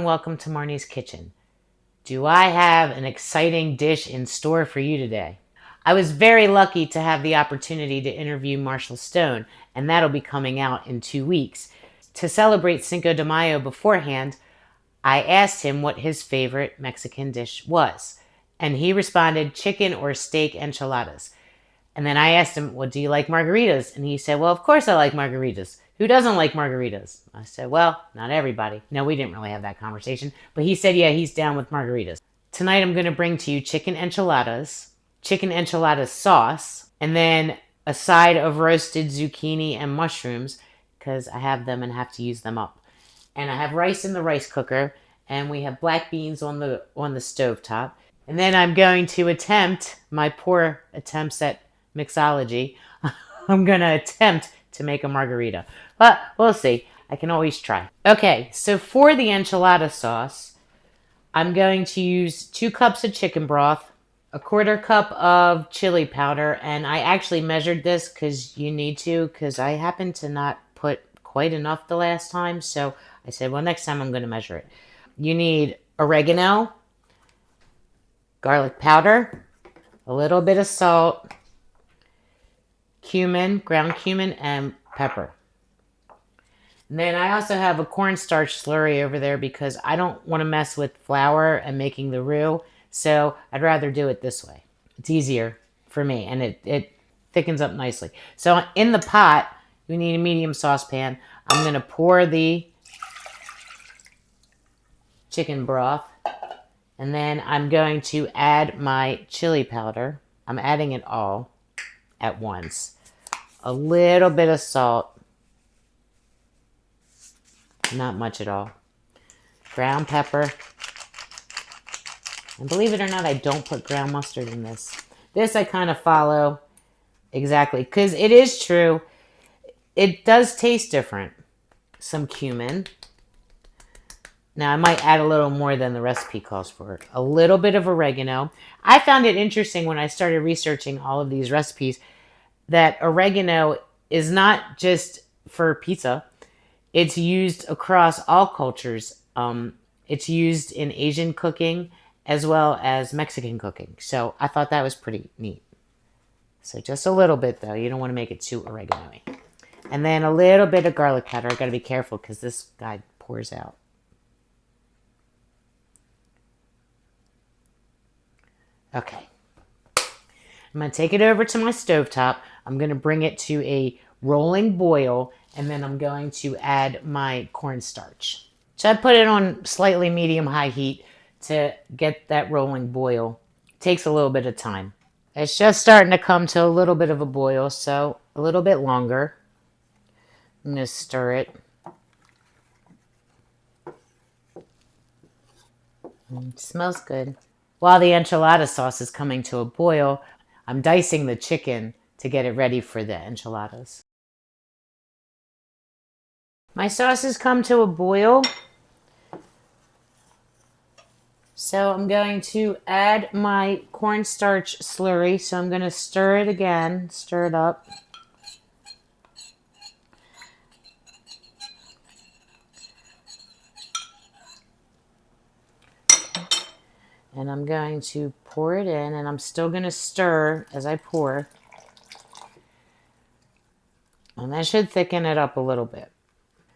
welcome to Marni's Kitchen. Do I have an exciting dish in store for you today? I was very lucky to have the opportunity to interview Marshall Stone, and that'll be coming out in 2 weeks. To celebrate Cinco de Mayo beforehand, I asked him what his favorite Mexican dish was, and he responded chicken or steak enchiladas. And then I asked him, well, do you like margaritas? And he said, well, of course I like margaritas. Who doesn't like margaritas? I said, well, not everybody. No, we didn't really have that conversation. But he said, yeah, he's down with margaritas. Tonight I'm going to bring to you chicken enchiladas sauce, and then a side of roasted zucchini and mushrooms because I have them and have to use them up. And I have rice in the rice cooker, and we have black beans on the stovetop. And then I'm going to attempt my poor attempts at mixology. I'm going to attempt to make a margarita, but we'll see. I can always try. Okay, so for the enchilada sauce, I'm going to use 2 cups of chicken broth, a 1/4 cup of chili powder, and I actually measured this because you need to, because I happened to not put quite enough the last time, so I said, well, next time I'm going to measure it. You need oregano, garlic powder, a little bit of salt, cumin, ground cumin, and pepper. And then I also have a cornstarch slurry over there because I don't want to mess with flour and making the roux, so I'd rather do it this way. It's easier for me, and it thickens up nicely. So in the pot, we need a medium saucepan. I'm going to pour the chicken broth, and then I'm going to add my chili powder. I'm adding it all at once. A little bit of salt. Not much at all. Ground pepper. And believe it or not, I don't put ground mustard in this. This I kind of follow exactly, because it is true. It does taste different. Some cumin. Now, I might add a little more than the recipe calls for. A little bit of oregano. I found it interesting when I started researching all of these recipes that oregano is not just for pizza. It's used across all cultures. It's used in Asian cooking as well as Mexican cooking. So I thought that was pretty neat. So just a little bit, though. You don't want to make it too oregano-y. And then a little bit of garlic powder. I've got to be careful because this guy pours out. Okay. I'm going to take it over to my stovetop. I'm going to bring it to a rolling boil, and then I'm going to add my cornstarch. So I put it on slightly medium-high heat to get that rolling boil. It takes a little bit of time. It's just starting to come to a little bit of a boil, so a little bit longer. I'm going to stir it. It smells good. While the enchilada sauce is coming to a boil, I'm dicing the chicken to get it ready for the enchiladas. My sauce has come to a boil. So I'm going to add my cornstarch slurry. So I'm going to stir it again, stir it up. And I'm going to pour it in, and I'm still going to stir as I pour. And that should thicken it up a little bit.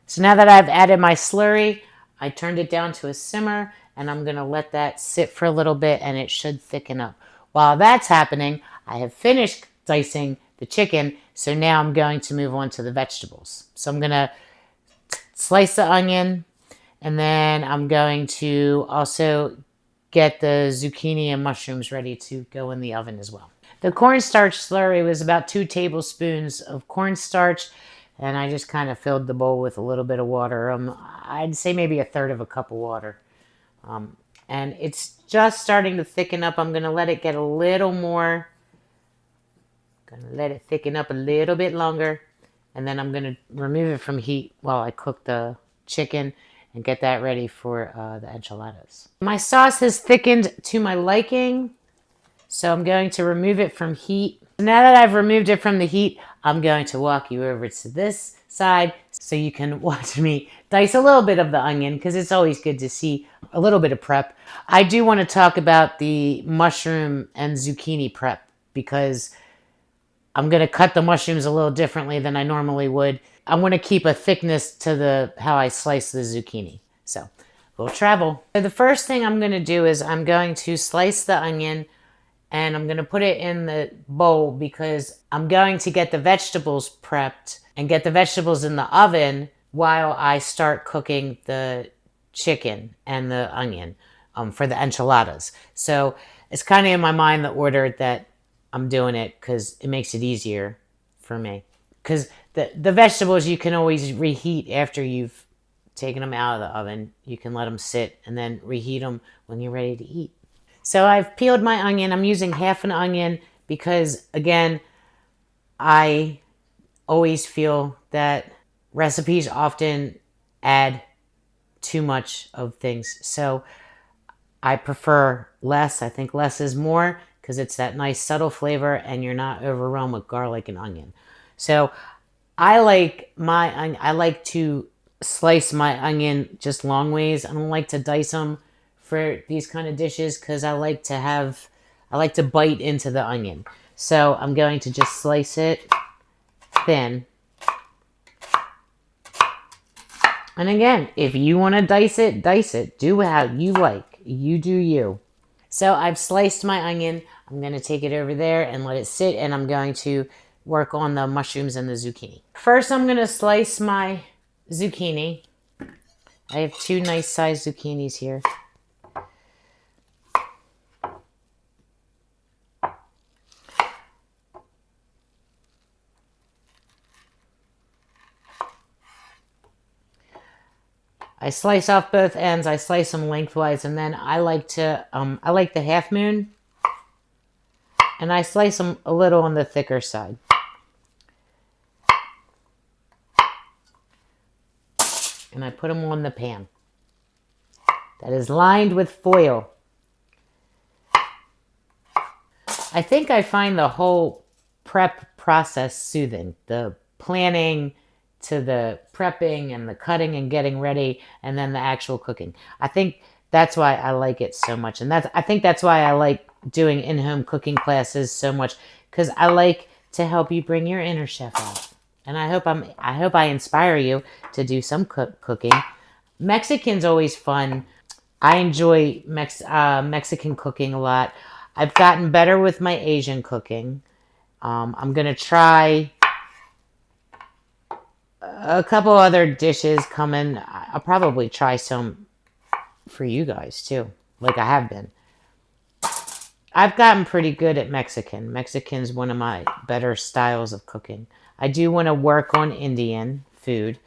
So now that I've added my slurry, I turned it down to a simmer, and I'm going to let that sit for a little bit, and it should thicken up. While that's happening, I have finished dicing the chicken, so now I'm going to move on to the vegetables. So I'm going to slice the onion, and then I'm going to also get the zucchini and mushrooms ready to go in the oven as well. The cornstarch slurry was about 2 tablespoons of cornstarch, and I just kind of filled the bowl with a little bit of water. I'd say maybe 1/3 cup of water. And it's just starting to thicken up. I'm going to let it get a little more. Going to let it thicken up a little bit longer, and then I'm going to remove it from heat while I cook the chicken and get that ready for the enchiladas. My sauce has thickened to my liking, so I'm going to remove it from heat. Now that I've removed it from the heat, I'm going to walk you over to this side so you can watch me dice a little bit of the onion because it's always good to see a little bit of prep. I do want to talk about the mushroom and zucchini prep because I'm going to cut the mushrooms a little differently than I normally would. I want to keep a thickness to the how I slice the zucchini. So we'll travel. So the first thing I'm going to do is I'm going to slice the onion and I'm going to put it in the bowl because I'm going to get the vegetables prepped and get the vegetables in the oven while I start cooking the chicken and the onion for the enchiladas. So it's kind of in my mind the order that I'm doing it because it makes it easier for me. Because the vegetables you can always reheat after you've taken them out of the oven. You can let them sit and then reheat them when you're ready to eat. So I've peeled my onion. I'm using half an onion because, again, I always feel that recipes often add too much of things. So I prefer less. I think less is more because it's that nice subtle flavor and you're not overwhelmed with garlic and onion. So I like to slice my onion just long ways. I don't like to dice them for these kind of dishes because I like to bite into the onion. So I'm going to just slice it thin. And again, if you want to dice it, dice it. Do how you like. You do you. So I've sliced my onion. I'm going to take it over there and let it sit, and I'm going to work on the mushrooms and the zucchini. First, I'm going to slice my zucchini. I have 2 nice sized zucchinis here. I slice off both ends. I slice them lengthwise, and then I like the half moon, and I slice them a little on the thicker side. And I put them on the pan that is lined with foil. I think I find the whole prep process soothing. The planning to the prepping and the cutting and getting ready and then the actual cooking. I think that's why I like it so much. And I think that's why I like doing in-home cooking classes so much because I like to help you bring your inner chef out. And I hope I inspire you to do some cooking. Mexican's always fun. I enjoy Mexican cooking a lot. I've gotten better with my Asian cooking. I'm going to try a couple other dishes coming. I'll probably try some for you guys too, like I have been. I've gotten pretty good at Mexican. Mexican's one of my better styles of cooking. I do want to work on Indian food.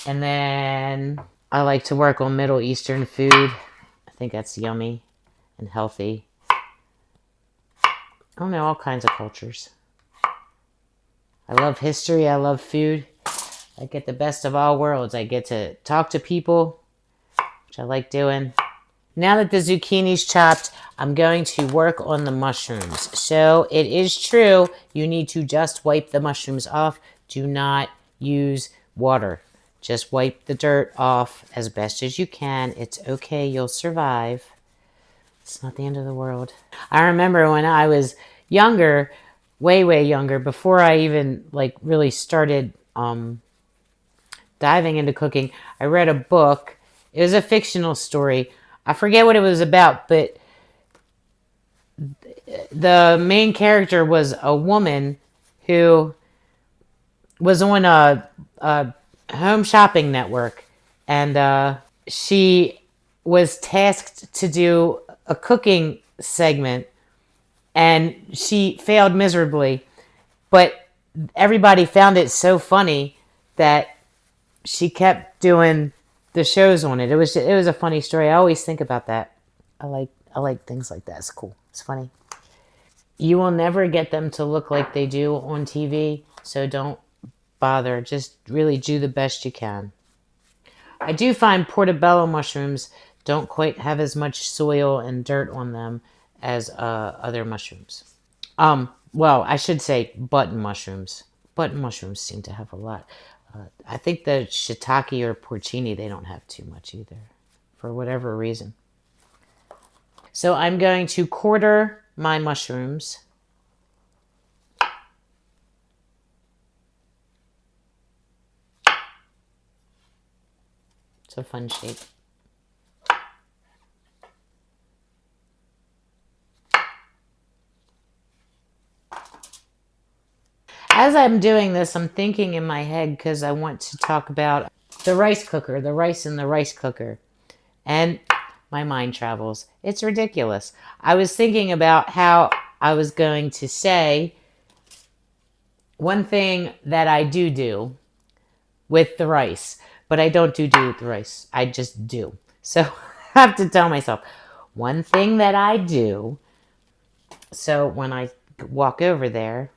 And then I like to work on Middle Eastern food. I think that's yummy and healthy. I don't know, all kinds of cultures. I love history. I love food. I get the best of all worlds. I get to talk to people, which I like doing. Now that the zucchini's chopped, I'm going to work on the mushrooms. So it is true, you need to just wipe the mushrooms off. Do not use water. Just wipe the dirt off as best as you can. It's okay, you'll survive. It's not the end of the world. I remember when I was younger, way younger, before I even really started diving into cooking, I read a book. It was a fictional story. I forget what it was about, but the main character was a woman who was on a home shopping network, and she was tasked to do a cooking segment, and she failed miserably, but everybody found it so funny that she kept doing the shows on it. It was a funny story. I always think about that. I like things like that. It's cool. It's funny. You will never get them to look like they do on TV, so don't bother. Just really do the best you can. I do find portobello mushrooms don't quite have as much soil and dirt on them as other mushrooms. Well, I should say button mushrooms. Button mushrooms seem to have a lot I think the shiitake or porcini, they don't have too much either, for whatever reason. So I'm going to quarter my mushrooms. It's a fun shape. As I'm doing this, I'm thinking in my head because I want to talk about the rice cooker, the rice in the rice cooker. And my mind travels. It's ridiculous. I was thinking about how I was going to say one thing that I do with the rice, but I don't do with the rice. I just do. So I have to tell myself one thing that I do. So when I walk over there,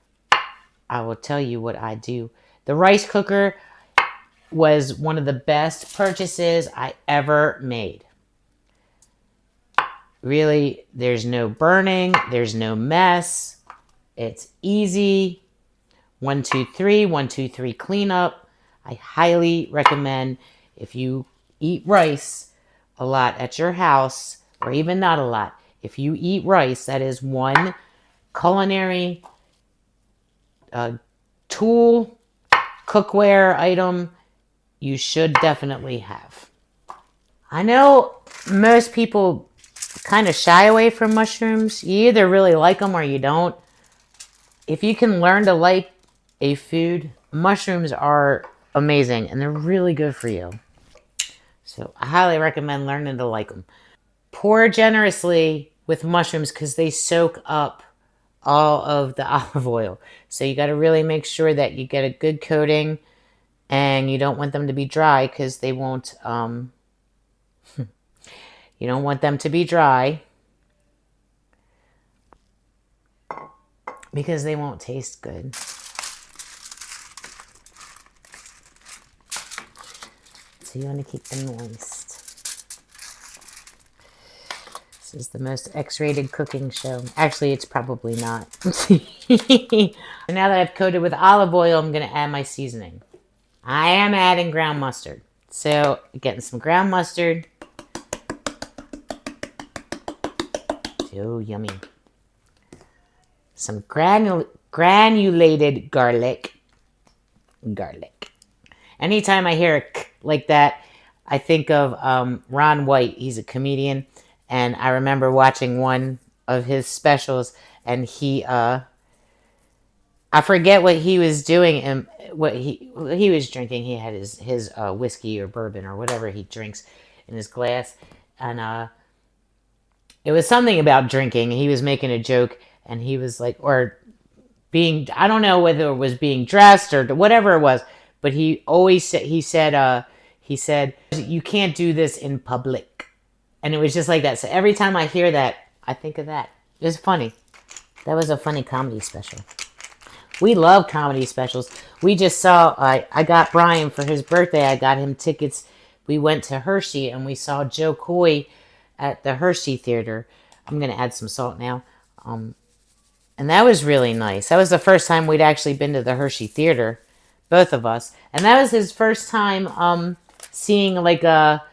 I will tell you what I do. The rice cooker was one of the best purchases I ever made. Really, there's no burning, there's no mess. It's easy. 1, 2, 3, 1, 2, 3 cleanup. I highly recommend if you eat rice a lot at your house, or even not a lot. If you eat rice, that is one culinary tool, cookware item you should definitely have. I know most people kind of shy away from mushrooms. You either really like them or you don't. If you can learn to like a food, mushrooms are amazing and they're really good for you. So I highly recommend learning to like them. Pour generously with mushrooms because they soak up all of the olive oil. So you got to really make sure that you get a good coating, and you don't want them to be dry because they won't, you don't want them to be dry because they won't taste good. So you want to keep them moist. This is the most X-rated cooking show. Actually, it's probably not. So now that I've coated with olive oil, I'm going to add my seasoning. I am adding ground mustard. So getting some ground mustard. So yummy. Some granulated garlic. Anytime I hear a k like that, I think of Ron White. He's a comedian. And I remember watching one of his specials, and he, I forget what he was doing and what he was drinking. He had his whiskey or bourbon or whatever he drinks in his glass. And it was something about drinking. He was making a joke, and he was like, or being, I don't know whether it was being dressed or whatever it was, but he always said, he said, you can't do this in public. And it was just like that. So every time I hear that, I think of that. It was funny. That was a funny comedy special. We love comedy specials. We just saw, I got Brian for his birthday. I got him tickets. We went to Hershey and we saw Joe Coy at the Hershey Theater. I'm going to add some salt now. And that was really nice. That was the first time we'd actually been to the Hershey Theater, both of us. And that was his first time seeing like a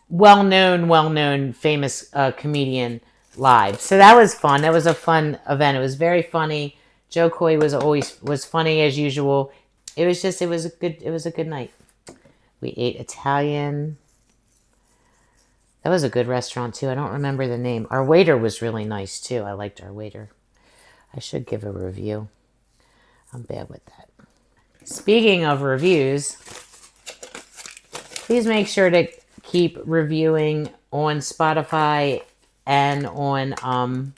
well-known, famous comedian live. So that was fun. That was a fun event. It was very funny. Joe Coy was funny as usual. It was a good night. We ate Italian. That was a good restaurant too. I don't remember the name. Our waiter was really nice too. I liked our waiter. I should give a review. I'm bad with that. Speaking of reviews, please make sure to keep reviewing on Spotify and on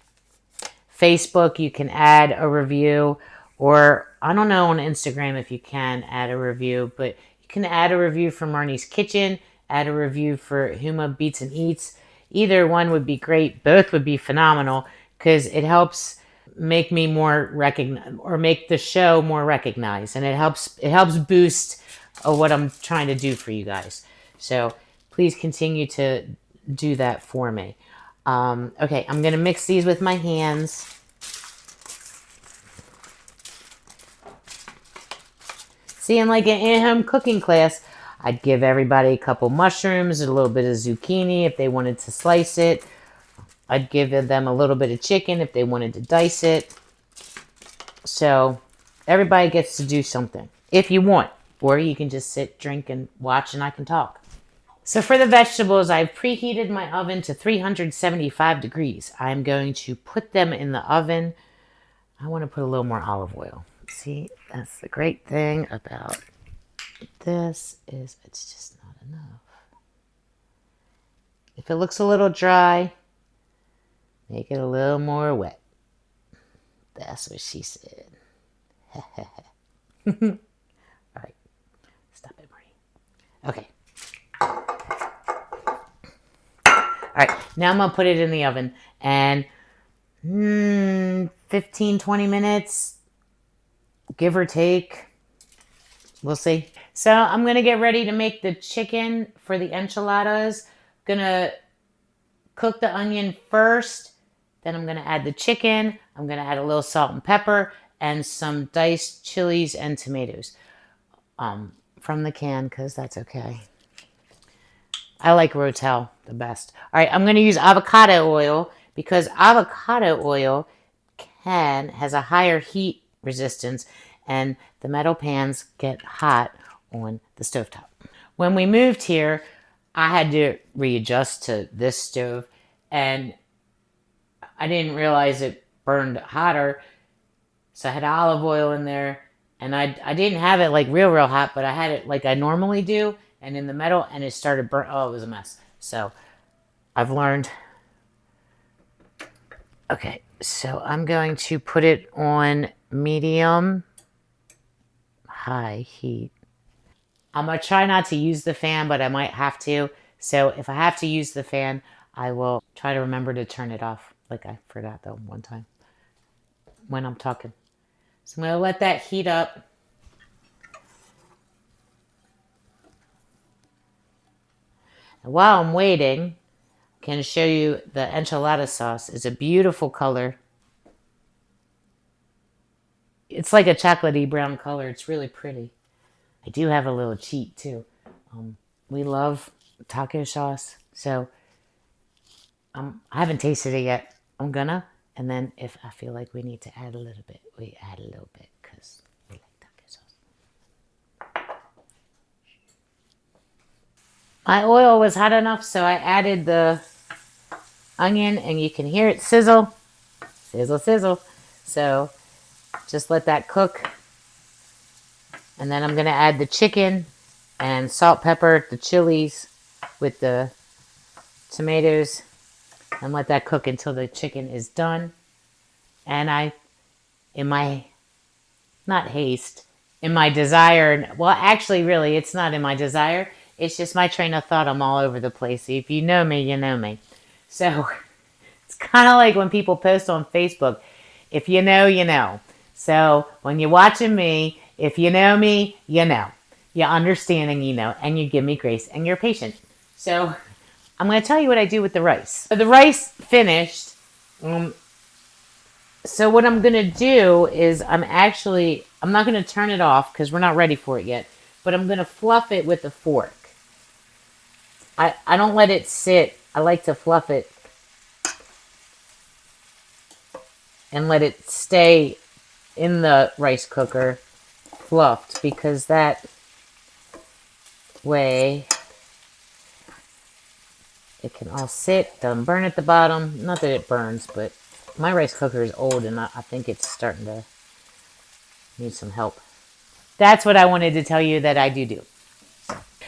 Facebook. You can add a review, or I don't know on Instagram if you can add a review, but you can add a review for Marni's Kitchen, add a review for Huma Beats and Eats. Either one would be great. Both would be phenomenal because it helps make me more recognized, or make the show more recognized, and it helps boost what I'm trying to do for you guys. So please continue to do that for me. Okay, I'm going to mix these with my hands. See, in like an in-home cooking class, I'd give everybody a couple mushrooms, a little bit of zucchini if they wanted to slice it. I'd give them a little bit of chicken if they wanted to dice it. So everybody gets to do something if you want. Or you can just sit, drink, and watch, and I can talk. So for the vegetables, I've preheated my oven to 375 degrees. I'm going to put them in the oven. I want to put a little more olive oil. See, that's the great thing about this is it's just not enough. If it looks a little dry, make it a little more wet. That's what she said. All right. Stop it, Marnie. Okay. All right. Now I'm going to put it in the oven. And 15, 20 minutes, give or take. We'll see. So I'm going to get ready to make the chicken for the enchiladas. Going to cook the onion first. Then I'm going to add the chicken. I'm going to add a little salt and pepper and some diced chilies and tomatoes from the can because that's okay. I like Rotel the best. All right, I'm going to use avocado oil because avocado oil has a higher heat resistance and the metal pans get hot on the stovetop. When we moved here, I had to readjust to this stove and I didn't realize it burned hotter. So I had olive oil in there and I didn't have it like real hot, but I had it like I normally do and in the metal and it started burn. Oh, it was a mess. So I've learned. Okay, so I'm going to put it on medium high heat. I'm going to try not to use the fan, but I might have to. So if I have to use the fan, I will try to remember to turn it off. Like I forgot though one time when I'm talking. So I'm going to let that heat up. And while I'm waiting, I can show you the enchilada sauce. It's a beautiful color. It's like a chocolatey brown color. It's really pretty. I do have a little cheat too. We love taco sauce. So I haven't tasted it yet. I'm gonna. And then if I feel like we need to add a little bit, we add a little bit because we like taco sauce. My oil was hot enough, so I added the onion and you can hear it sizzle. Sizzle, sizzle. So just let that cook. And then I'm going to add the chicken and salt, pepper, the chilies with the tomatoes and let that cook until the chicken is done. And in my, not haste, in my desire, well, actually, really, it's not in my desire. It's just my train of thought. I'm all over the place. If you know me, you know me. So it's kind of like when people post on Facebook, if you know, you know. So when you're watching me, if you know me, you know. You understand and you know. And you give me grace and you're patient. So I'm going to tell you what I do with the rice. So the rice finished. So what I'm going to do is I'm not going to turn it off because we're not ready for it yet. But I'm going to fluff it with a fork. I don't let it sit. I like to fluff it and let it stay in the rice cooker fluffed because that way it can all sit, doesn't burn at the bottom. Not that it burns, but my rice cooker is old and I think it's starting to need some help. That's what I wanted to tell you that I do.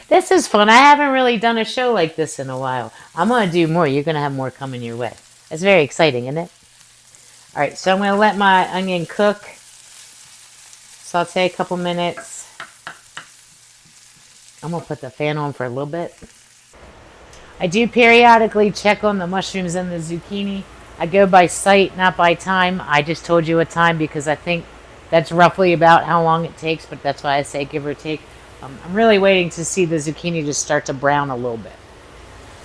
This is fun. I haven't really done a show like this in a while. I'm going to do more. You're going to have more coming your way. It's very exciting, isn't it? All right, so I'm going to let my onion cook. Saute a couple minutes. I'm going to put the fan on for a little bit. I do periodically check on the mushrooms and the zucchini. I go by sight, not by time. I just told you a time because I think that's roughly about how long it takes, but that's why I say give or take. I'm really waiting to see the zucchini just start to brown a little bit.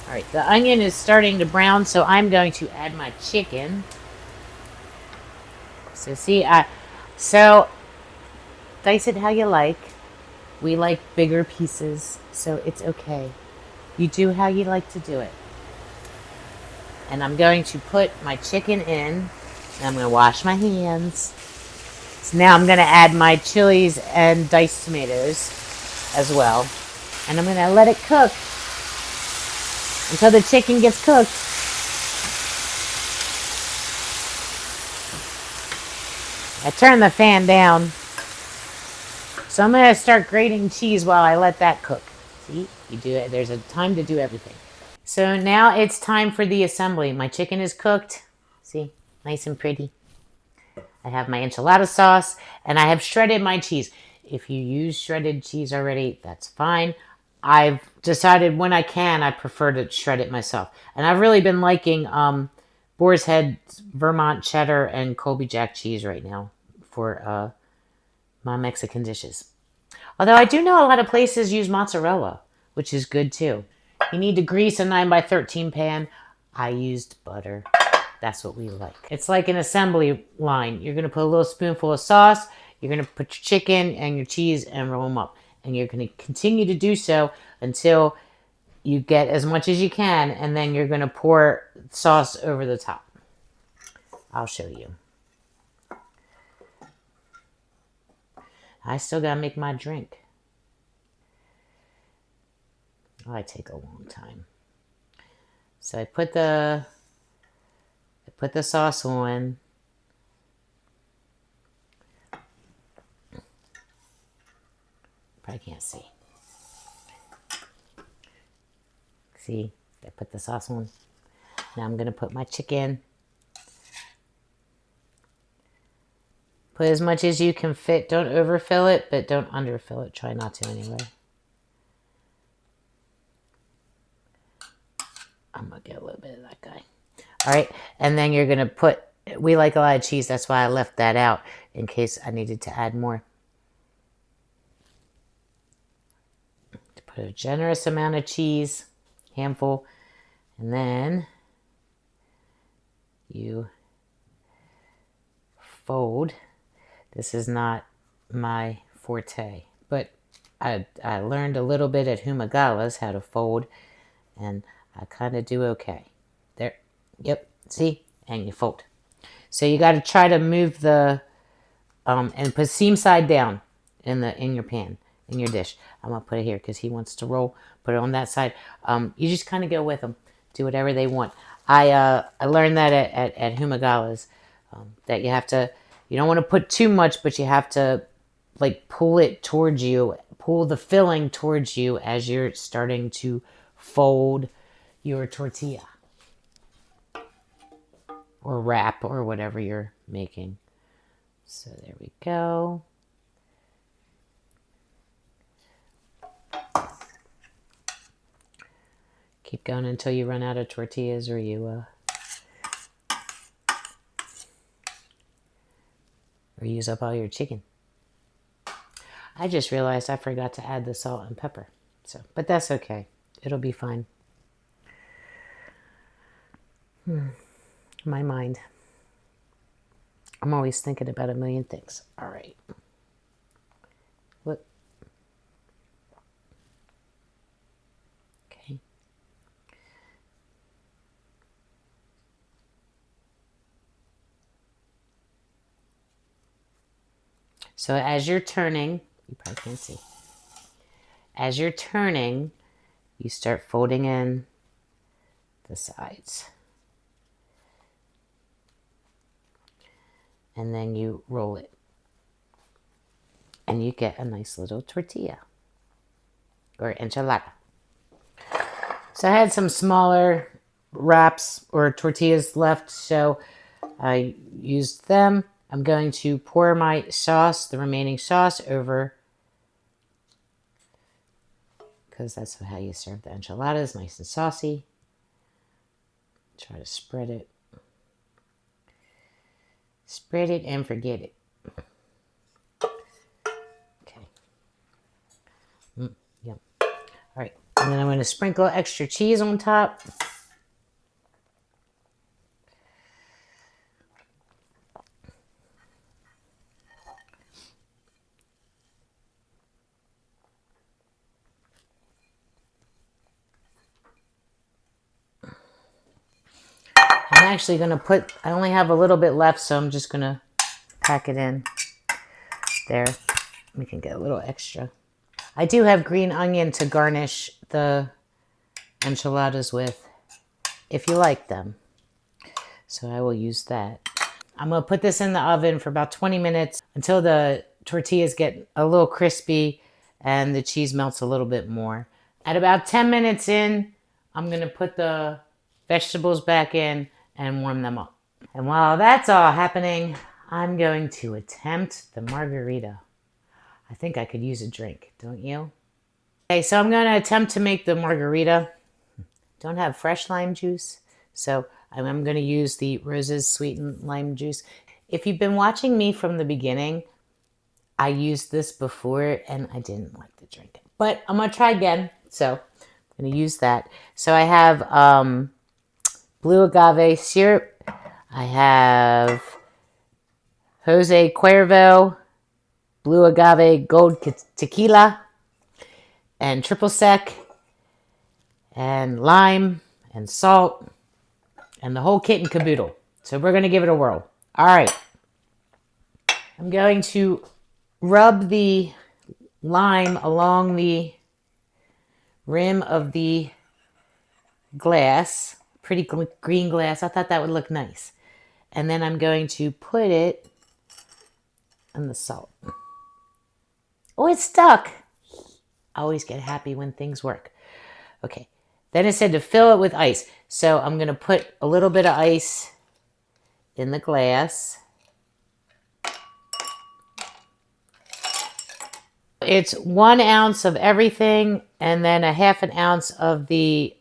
All right, the onion is starting to brown, so I'm going to add my chicken. So see, so dice it how you like. We like bigger pieces, so it's okay. You do how you like to do it. And I'm going to put my chicken in, and I'm going to wash my hands. So now I'm going to add my chilies and diced tomatoes as well. And I'm going to let it cook until the chicken gets cooked. I turn the fan down. So I'm going to start grating cheese while I let that cook. See, you do it. There's a time to do everything. So now it's time for the assembly. My chicken is cooked. See, nice and pretty. I have my enchilada sauce, and I have shredded my cheese. If you use shredded cheese already, that's fine. I've decided when I can, I prefer to shred it myself. And I've really been liking Boar's Head, Vermont cheddar, and Colby Jack cheese right now for my Mexican dishes. Although I do know a lot of places use mozzarella, which is good too. You need to grease a 9x13 pan. I used butter. That's what we like. It's like an assembly line. You're going to put a little spoonful of sauce. You're going to put your chicken and your cheese and roll them up. And you're going to continue to do so until you get as much as you can. And then you're going to pour sauce over the top. I'll show you. I still got to make my drink. I take a long time. So I put the sauce on. Probably can't see. See, I put the sauce on. Now I'm going to put my chicken. Put as much as you can fit. Don't overfill it, but don't underfill it. Try not to anyway. I'm going to get a little bit of that guy. All right, and then you're going to put, we like a lot of cheese. That's why I left that out in case I needed to add more. Put a generous amount of cheese, handful, and then you fold. This is not my forte, but I learned a little bit at HUMA how to fold, and I kind of do okay. There, yep, see, and you fold. So you got to try to move the, and put seam side down in your pan, in your dish. I'm going to put it here because he wants to roll. Put it on that side. You just kind of go with them. Do whatever they want. I learned that at HUMA that you have to, you don't want to put too much, but you have to like pull it towards you, pull the filling towards you as you're starting to fold your tortilla or wrap or whatever you're making. So there we go. Keep going until you run out of tortillas or you or use up all your chicken. I just realized I forgot to add the salt and pepper. So, but that's okay. It'll be fine. My mind. I'm always thinking about a million things. All right. Look. Okay. So as you're turning, you probably can't see. As you're turning, you start folding in the sides. And then you roll it. And you get a nice little tortilla or enchilada. So I had some smaller wraps or tortillas left, so I used them. I'm going to pour my sauce, the remaining sauce, over because that's how you serve the enchiladas, nice and saucy. Try to spread it. Spread it and forget it. Okay. Yum. All right. And then I'm going to sprinkle extra cheese on top. actually going to put, I only have a little bit left, so I'm just going to pack it in there. We can get a little extra. I do have green onion to garnish the enchiladas with, if you like them. So I will use that. I'm going to put this in the oven for about 20 minutes until the tortillas get a little crispy and the cheese melts a little bit more. At about 10 minutes in, I'm going to put the vegetables back in and warm them up. And while that's all happening, I'm going to attempt the margarita. I think I could use a drink, don't you? Okay, so I'm going to attempt to make the margarita. Don't have fresh lime juice, so I'm going to use the Rose's sweetened lime juice. If you've been watching me from the beginning, I used this before and I didn't like to drink it. But I'm going to try again, so I'm going to use that. So I have blue agave syrup. I have Jose Cuervo blue agave gold tequila and triple sec and lime and salt and the whole kit and caboodle. So we're going to give it a whirl. All right. I'm going to rub the lime along the rim of the glass. Pretty green glass. I thought that would look nice. And then I'm going to put it on the salt. Oh, it's stuck. I always get happy when things work. Okay. Then it said to fill it with ice. So I'm going to put a little bit of ice in the glass. It's 1 ounce of everything and then a half an ounce of the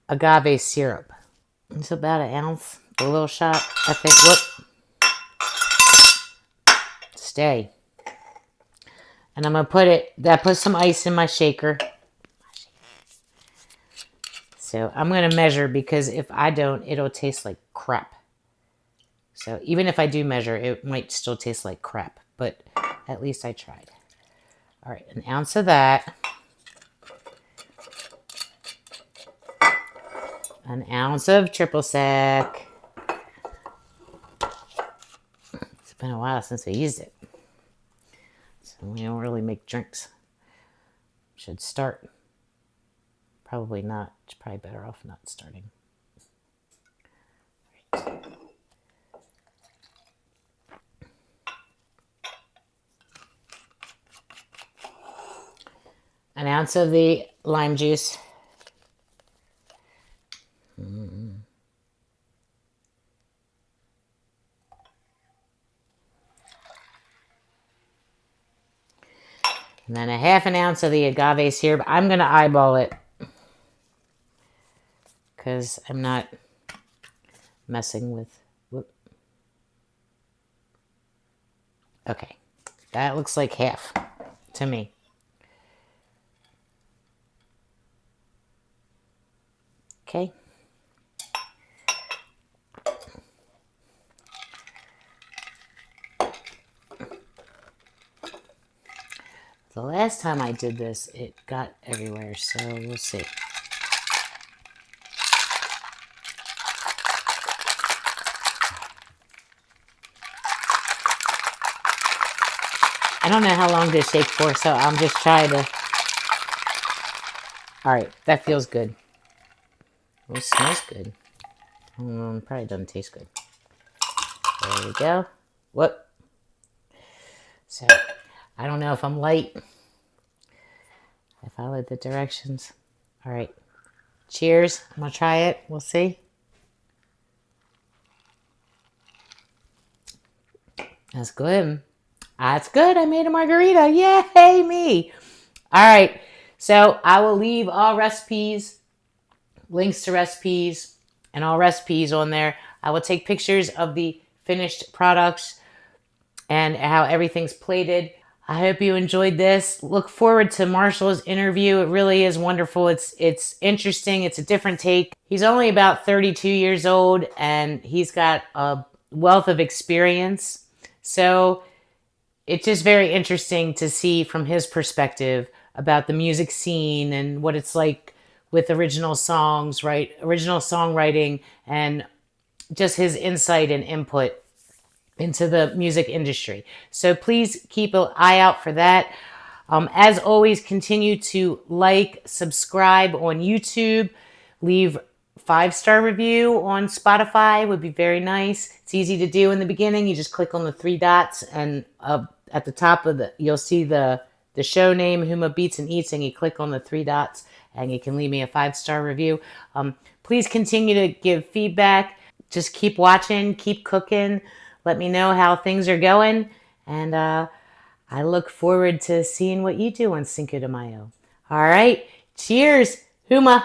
agave syrup. It's about 1 ounce, a little shot, I think. Whoop. Stay. And I'm going to put some ice in my shaker. So I'm going to measure because if I don't, it'll taste like crap. So even if I do measure, it might still taste like crap. But at least I tried. All right, 1 ounce of that. 1 ounce of triple sec. It's been a while since I used it. So we don't really make drinks. Should start. Probably not. It's probably better off not starting. Right. 1 ounce of the lime juice. And then a half an ounce of the agave syrup. I'm going to eyeball it because I'm not messing with. Whoop. Okay, that looks like half to me. Okay. The last time I did this, it got everywhere, so we'll see. I don't know how long to shake for, so I'm just trying to. All right, that feels good. Oh, it smells good. Probably doesn't taste good. There we go. Whoop. So, I don't know if I'm light. I followed the directions. All right. Cheers. I'm going to try it. We'll see. That's good. That's good. I made a margarita. Yay, me. All right. So I will leave all recipes, links to recipes, and all recipes on there. I will take pictures of the finished products and how everything's plated. I hope you enjoyed this. Look forward to Marshall's interview. It really is wonderful. It's interesting. It's a different take. He's only about 32 years old, and he's got a wealth of experience. So it's just very interesting to see from his perspective about the music scene and what it's like with original songs, right? Original songwriting and just his insight and input into the music industry. So please keep an eye out for that. As always, continue to like, subscribe on YouTube, leave 5-star review on Spotify would be very nice. It's easy to do in the beginning. You just click on the 3 dots, and at the top of you'll see the show name, Huma Beats and Eats, and you click on the 3 dots, and you can leave me a 5-star review. Please continue to give feedback. Just keep watching, keep cooking. Let me know how things are going, and I look forward to seeing what you do on Cinco de Mayo. All right, cheers, Huma.